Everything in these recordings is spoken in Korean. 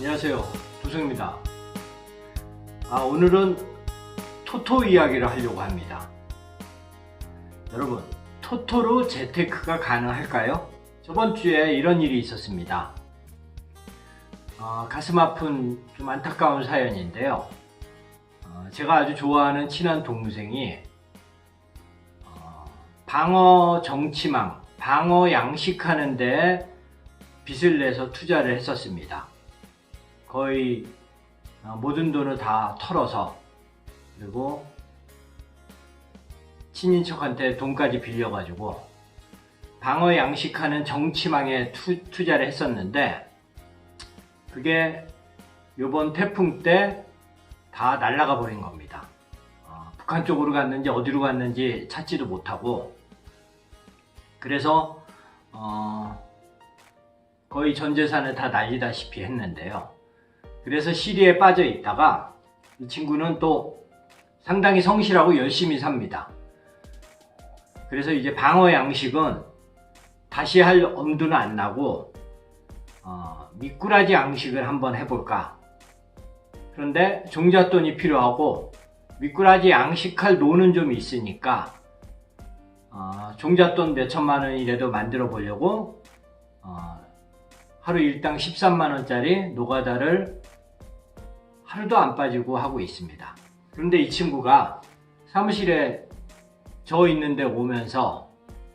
안녕하세요, 두성입니다. 오늘은 토토 이야기를 하려고 합니다. 여러분, 토토로 재테크가 가능할까요? 저번 주에 이런 일이 있었습니다. 가슴 아픈 좀 안타까운 사연인데요. 제가 아주 좋아하는 친한 동생이 방어 정치망, 방어 양식하는데 빚을 내서 투자를 했었습니다. 거의 모든 돈을 다 털어서, 그리고 친인척한테 돈까지 빌려가지고 방어 양식하는 정치망에 투자를 했었는데, 그게 요번 태풍 때 다 날아가 버린 겁니다. 북한 쪽으로 갔는지 어디로 갔는지 찾지도 못하고, 그래서 거의 전 재산을 다 날리다시피 했는데요. 그래서 시리에 빠져 있다가 이 친구는 또 상당히 성실하고 열심히 삽니다. 그래서 이제 방어 양식은 다시 할 엄두는 안 나고 미꾸라지 양식을 한번 해볼까. 그런데 종잣돈이 필요하고 미꾸라지 양식할 노는 좀 있으니까 종잣돈 몇천만 원이라도 만들어 보려고 하루 일당 13만 원짜리 노가다를 하루도 안 빠지고 하고 있습니다. 그런데 이 친구가 사무실에 저 있는데 오면서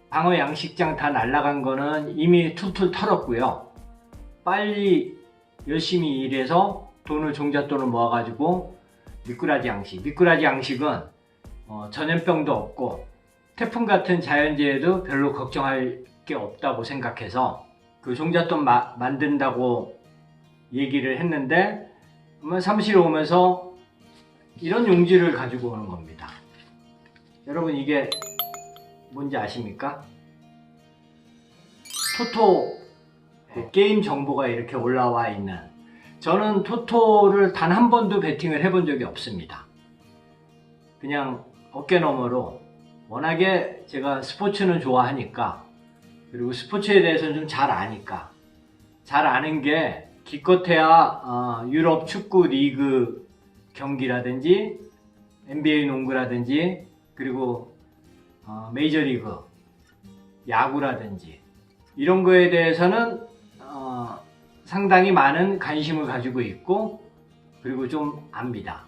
방어 양식장 다 날라간 거는 이미 툴툴 털었고요. 빨리 열심히 일해서 종잣돈을 모아가지고 미꾸라지 양식은 전염병도 없고 태풍 같은 자연재해도 별로 걱정할 게 없다고 생각해서 그 종잣돈 만든다고 얘기를 했는데, 사무실에 오면서 이런 용지를 가지고 오는 겁니다. 여러분, 이게 뭔지 아십니까? 토토 게임 정보가 이렇게 올라와 있는, 저는 토토를 단 한 번도 베팅을 해본 적이 없습니다. 그냥 어깨너머로, 워낙에 제가 스포츠는 좋아하니까, 그리고 스포츠에 대해서는 좀 잘 아니까, 잘 아는 게 기껏해야 유럽 축구 리그 경기라든지 NBA 농구라든지, 그리고 메이저리그 야구라든지 이런 거에 대해서는 상당히 많은 관심을 가지고 있고, 그리고 좀 압니다.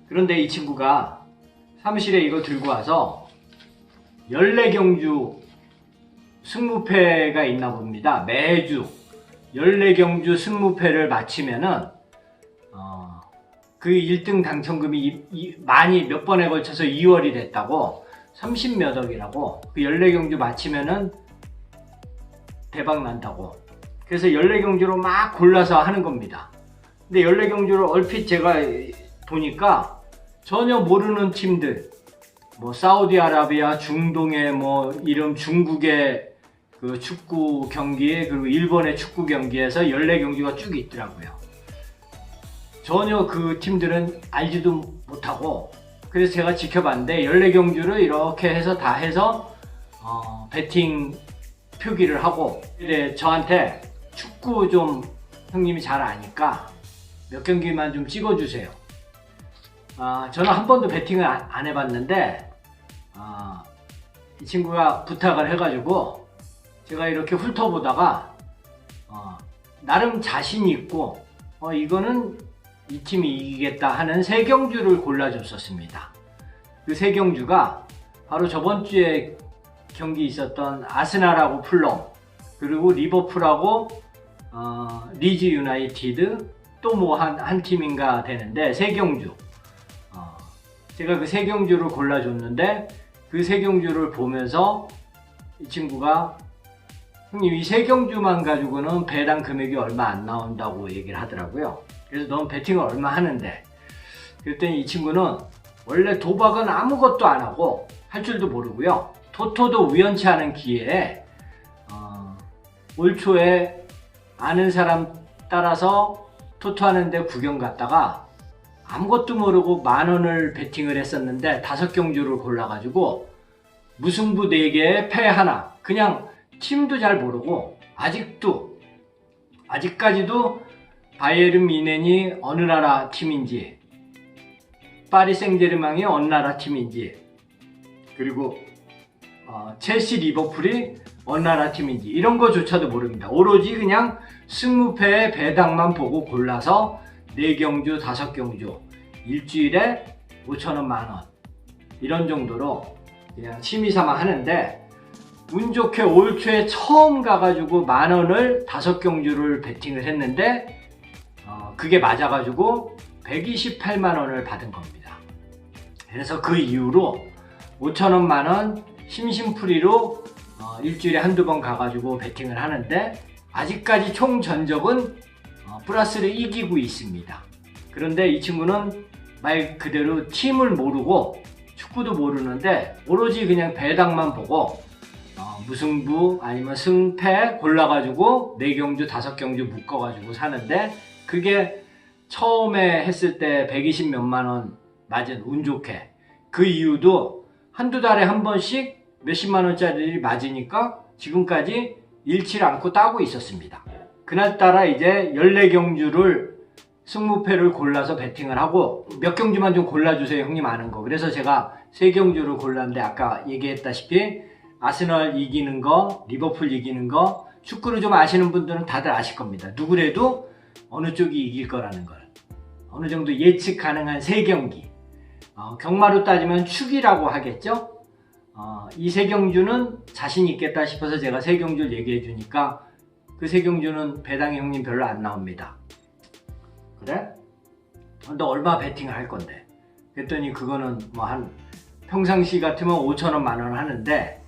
그런데 이 친구가 사무실에 이거 들고 와서 14경주 승무패가 있나 봅니다. 매주 14경주 승무패를 마치면은 그 1등 당첨금이 많이 몇 번에 걸쳐서 2월이 됐다고, 30몇 억이라고, 그 14경주 마치면은 대박 난다고. 그래서 14경주로 막 골라서 하는 겁니다. 근데 14경주를 얼핏 제가 보니까 전혀 모르는 팀들, 뭐 사우디아라비아, 중동의 이름 중국의 그 축구 경기, 그리고 일본의 축구 경기에서 14경주가 쭉 있더라고요. 전혀 그 팀들은 알지도 못하고, 그래서 제가 지켜봤는데 14경주를 이렇게 해서 다 해서 배팅 표기를 하고, 저한테 축구 좀 형님이 잘 아니까 몇 경기만 좀 찍어주세요. 저는 한 번도 배팅을 안 해봤는데 이 친구가 부탁을 해가지고 제가 이렇게 훑어보다가 나름 자신 있고 이거는 이 팀이 이기겠다 하는 3경주를 골라줬었습니다. 그 3경주가 바로 저번 주에 경기 있었던 아스날하고 풀럼, 그리고 리버풀하고 리즈 유나이티드, 또 한 팀인가 되는데 3경주. 제가 그 3경주를 골라줬는데, 그 3경주를 보면서 이 친구가 형님 이 3경주만 가지고는 배당 금액이 얼마 안 나온다고 얘기를 하더라고요. 그래서 넌 배팅을 얼마 하는데? 그랬더니 이 친구는 원래 도박은 아무것도 안 하고 할 줄도 모르고요. 토토도 우연치 않은 기회에 올 초에 아는 사람 따라서 토토 하는데 구경 갔다가 아무것도 모르고 10,000원을 베팅을 했었는데 5경주를 골라가지고 무승부 4개에 패 하나, 그냥 팀도 잘 모르고 아직까지도 바이에른 뮌헨이 어느 나라 팀인지, 파리 생제르맹이 어느 나라 팀인지, 그리고 첼시 리버풀이 어느 나라 팀인지 이런 거조차도 모릅니다. 오로지 그냥 승무패의 배당만 보고 골라서 4경주, 5경주 일주일에 5,000원, 만원 이런 정도로 그냥 취미삼아 하는데, 운 좋게 올 초에 처음 가가지고 10,000원을 5경주를 베팅을 했는데 그게 맞아가지고 128만원을 받은 겁니다. 그래서 그 이후로 5,000원, 만원 심심풀이로 일주일에 한두 번 가가지고 베팅을 하는데, 아직까지 총 전적은 플러스를 이기고 있습니다. 그런데 이 친구는 말 그대로 팀을 모르고 축구도 모르는데 오로지 그냥 배당만 보고 무승부 아니면 승패 골라가지고 4경주, 5경주 묶어가지고 사는데, 그게 처음에 했을 때 120 몇만원 맞은 운 좋게, 그 이후도 한두 달에 한 번씩 몇십만원짜리 맞으니까 지금까지 잃지 않고 따고 있었습니다. 그날따라 이제 14경주를 승무패를 골라서 베팅을 하고, 몇 경주만 좀 골라주세요 형님 아는 거. 그래서 제가 3경주를 골랐는데, 아까 얘기했다시피 아스널 이기는 거, 리버풀 이기는 거, 축구를 좀 아시는 분들은 다들 아실 겁니다. 누구래도 어느 쪽이 이길 거라는 걸 어느 정도 예측 가능한 3경기, 경마로 따지면 축이라고 하겠죠. 이 3경주는 자신 있겠다 싶어서 제가 3경주를 얘기해 주니까 그 3경주는 배당이 형님 별로 안 나옵니다. 그래? 너 얼마 베팅을 할 건데? 그랬더니 그거는 뭐 한 평상시 같으면 5,000원, 만원 하는데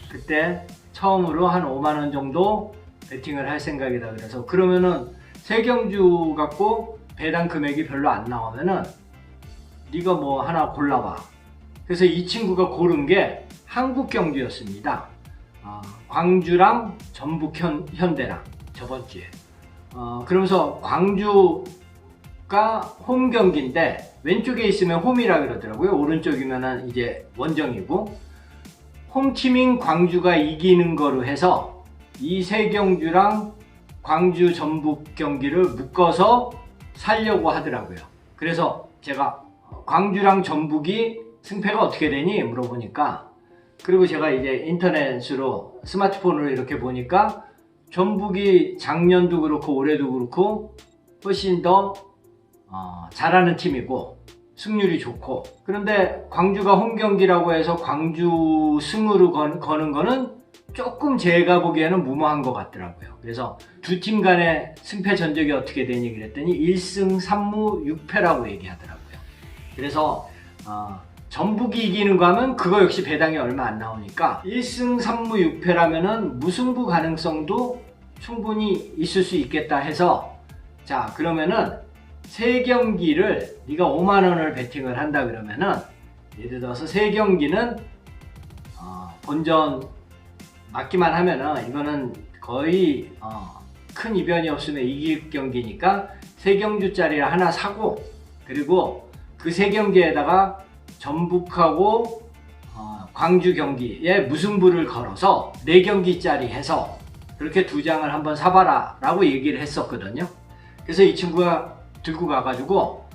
그때 처음으로 한 5만원 정도 베팅을 할 생각이다. 그래서 그러면은 3경주 갖고 배당 금액이 별로 안 나오면은 네가 뭐 하나 골라봐. 그래서 이 친구가 고른 게 한국 경주였습니다. 광주랑 전북 현대랑 저번 주에. 그러면서 광주가 홈 경기인데 왼쪽에 있으면 홈이라 그러더라고요. 오른쪽이면은 이제 원정이고, 홈팀인 광주가 이기는 거로 해서 이 3경주랑 광주 전북 경기를 묶어서 살려고 하더라고요. 그래서 제가 광주랑 전북이 승패가 어떻게 되니 물어보니까, 그리고 제가 이제 인터넷으로 스마트폰으로 이렇게 보니까 전북이 작년도 그렇고 올해도 그렇고 훨씬 더 잘하는 팀이고 승률이 좋고, 그런데 광주가 홈 경기라고 해서 광주 승으로 거는 거는 조금 제가 보기에는 무모한 것 같더라고요. 그래서 두 팀 간의 승패 전적이 어떻게 되니 그랬더니 1승 3무 6패라고 얘기하더라고요. 그래서 전북이 이기는 거 하면 그거 역시 배당이 얼마 안 나오니까 1승 3무 6패라면은 무승부 가능성도 충분히 있을 수 있겠다 해서, 자 그러면은 3경기를 네가 5만원을 베팅을 한다 그러면은, 예를 들어서 3경기는 본전 맞기만 하면은 이거는 거의 큰 이변이 없으면 이길 경기니까 3경주짜리를 하나 사고, 그리고 그 3경기에다가 전북하고 광주 경기에 무승부를 걸어서 4경기짜리 해서 그렇게 2장을 한번 사봐라 라고 얘기를 했었거든요. 그래서 이 친구가 들고 가가지고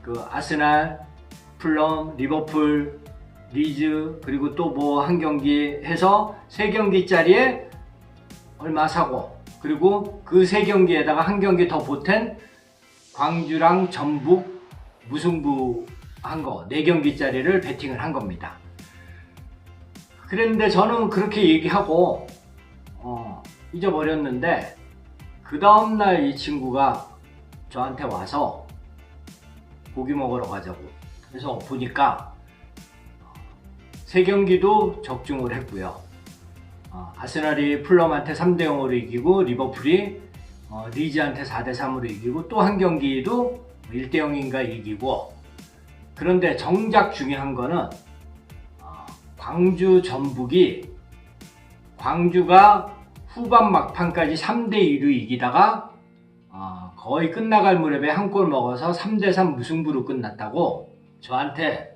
그 아스날, 풀럼, 리버풀, 리즈, 그리고 또 뭐 한 경기 해서 3경기짜리에 얼마 사고, 그리고 그 3경기에다가 한 경기 더 보탠 광주랑 전북 무승부 한 거 4경기짜리를 베팅을 한 겁니다. 그랬는데 저는 그렇게 얘기하고 잊어버렸는데, 그 다음날 이 친구가 저한테 와서 고기 먹으러 가자고. 그래서 보니까 3경기도 적중을 했고요. 아스날이 풀럼한테 3대0으로 이기고, 리버풀이 리즈한테 4대3으로 이기고, 또 한 경기도 1대0인가 이기고. 그런데 정작 중요한 거는 광주 전북이, 광주가 후반 막판까지 3대2로 이기다가 거의 끝나갈 무렵에 한 골 먹어서 3대3 무승부로 끝났다고 저한테,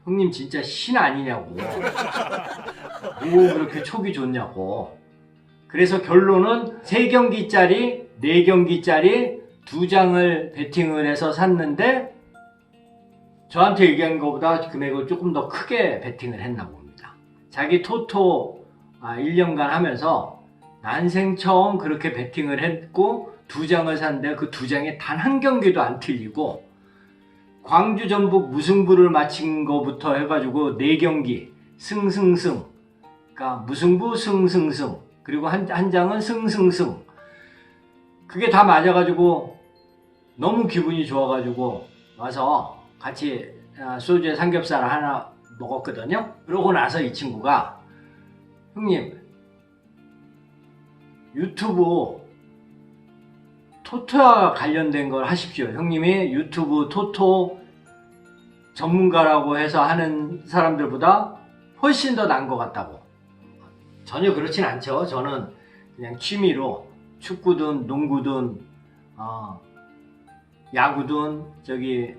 형님 진짜 신 아니냐고, 뭐 그렇게 촉이 좋냐고. 그래서 결론은 3경기짜리, 4경기짜리 2장을 베팅을 해서 샀는데 저한테 얘기한 것보다 금액을 조금 더 크게 베팅을 했나 봅니다. 자기 토토 1년간 하면서 난생 처음 그렇게 베팅을 했고 2장을 샀는데 그 2장에 단 한 경기도 안 틀리고 광주 전북 무승부를 마친 거부터 해가지고 4경기 승승승, 그러니까 무승부 승승승, 그리고 한 장은 승승승. 그게 다 맞아가지고 너무 기분이 좋아가지고 와서 같이 소주에 삼겹살을 하나 먹었거든요. 그러고 나서 이 친구가 형님 유튜브 토토와 관련된 걸 하십시오. 형님이 유튜브 토토 전문가라고 해서 하는 사람들보다 훨씬 더 나은 것 같다고. 전혀 그렇진 않죠. 저는 그냥 취미로 축구든 농구든 야구든 저기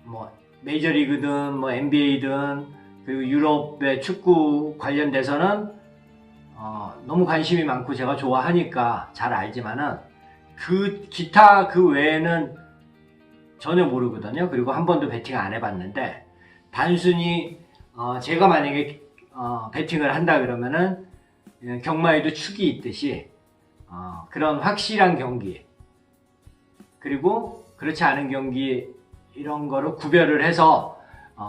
뭐 메이저리그든 뭐 NBA든 그리고 유럽의 축구 관련돼서는 너무 관심이 많고 제가 좋아하니까 잘 알지만은 그 기타 그 외에는 전혀 모르거든요. 그리고 한 번도 베팅 안 해봤는데 단순히 제가 만약에 베팅을 한다 그러면은 경마에도 축이 있듯이 그런 확실한 경기 그리고 그렇지 않은 경기 이런 거를 구별을 해서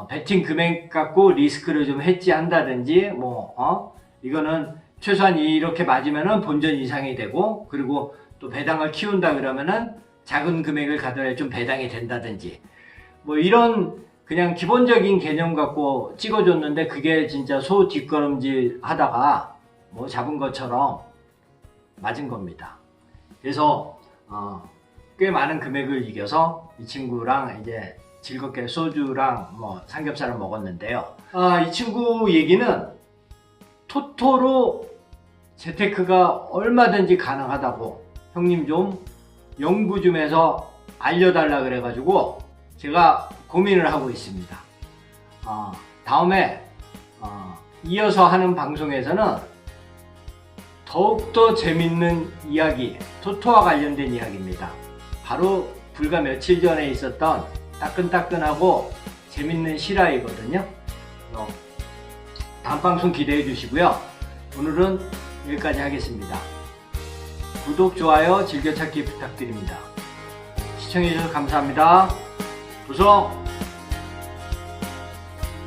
베팅 금액 갖고 리스크를 좀 해지한다든지 이거는 최소한 이렇게 맞으면은 본전 이상이 되고 그리고 또 배당을 키운다 그러면은 작은 금액을 가더라도 좀 배당이 된다든지 뭐 이런 그냥 기본적인 개념 갖고 찍어줬는데 그게 진짜 소 뒷걸음질 하다가 뭐 잡은 것처럼 맞은 겁니다. 그래서 꽤 많은 금액을 이겨서 이 친구랑 이제 즐겁게 소주랑 뭐 삼겹살을 먹었는데요. 이 친구 얘기는 토토로 재테크가 얼마든지 가능하다고 형님 좀 연구 좀 해서 알려달라 그래가지고 제가 고민을 하고 있습니다. 다음에 이어서 하는 방송에서는 더욱더 재밌는 이야기, 토토와 관련된 이야기입니다. 바로 불과 며칠 전에 있었던 따끈따끈하고 재밌는 실화이거든요. 다음 방송 기대해 주시고요. 오늘은 여기까지 하겠습니다. 구독, 좋아요, 즐겨찾기 부탁드립니다. 시청해주셔서 감사합니다. 도성!